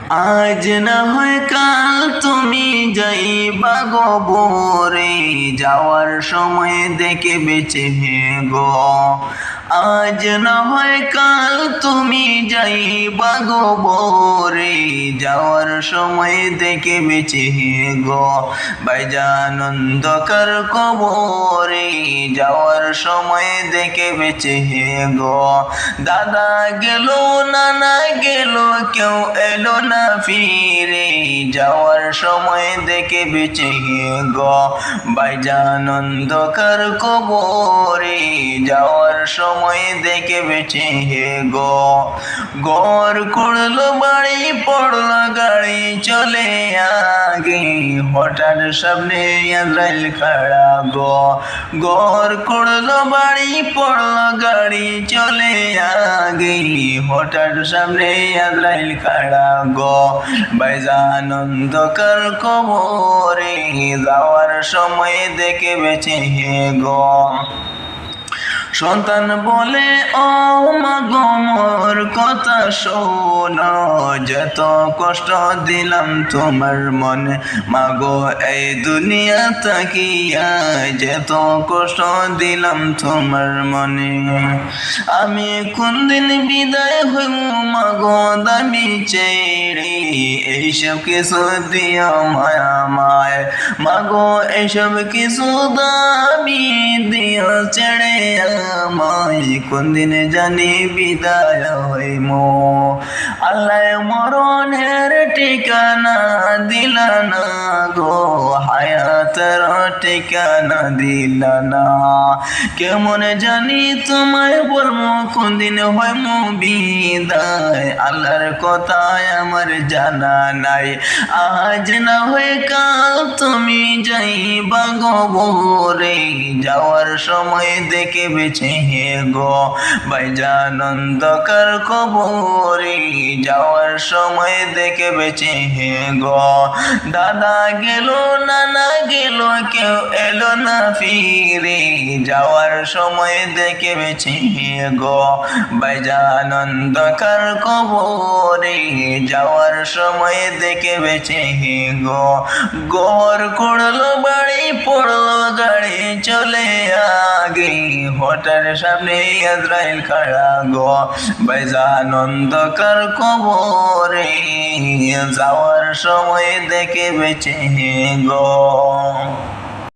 আজ না হয় কাল তুমি যাইবা গোবরে, যাওয়ার সময় দেখে বেঁচে গো। আজ না হয় কাল তুমি যাইবা গোবরে, যাওয়ার সময় দেখে বেঁচে গো। ভাইজান অন্ধকার কবরে, যাওয়ার সময় দেখে বেঁচে গো। দাদা গেল নানা গেল কেউ এলো না ফিরে, যাওয়ার সময় দেখে বেঁচে গো। ভাইজান অন্ধকার কবরে, যাওয়ার সময় দেখে বেঁচে গো। ঘর করলো বাড়ি পড়লো গাড়ি চলে আগে, হঠাৎ সামনে আজরাইল খাড়া গো। ঘর করলো বাড়ি পড়লো গাড়ি চলে আগে, হঠাৎ সামনে আজরাইল খাড়া গো। ভাইজান অন্ধকার কবরে, যাওয়ার সময় দেখে বেঁচে গো। সন্তান বলে ও মাগো মোর কথা শোনো, যত কষ্ট দিলাম তোমার মনে মাগো এই দুনিয়া তাকিয়া, যত কষ্ট দিলাম তোমার মনে। আমি কোন দিন বিদায় হইব মাগো দামি ছেড়ে, এইসব কিছু দিও মায়া মায় মাগো, এইসব কিছু দামি দিও ছেড়ে আমায়, কোন দিন জানি বিদায় হইমো। আল্লাহ মরণের ঠিকানা দিলা না গো, হায়াতের ঠিকানা দিলা না। কেমন জানি তোমায় বলবো কোন দিন হইমো বিদায়, আল্লাহর কথায় আমার জানা নাই। আজ না হয়ে কাল তুমি যাইবা গোবরে, যাওয়ার সময় দেখে বেঁচে গো। ভাইজান অন্ধকার কবরে, যাওয়ার সময় দেখে বেঁচে গো। দাদা গেল নানা গেল কেউ এলো না ফিরে, যাওয়ার সময় দেখে বেঁচে গো। ভাইজান অন্ধকার কবরে, যাওয়ার সময় দেখে বেঁচে গো। ঘর করলো বাড়ি পড়লো গাড়ি চলে আগে, হঠাৎ সামনে আজরাইল খাড়া গো। ভাইজান অন্ধকার কবরে, যাওয়ার সময় দেখে বেঁচে গো।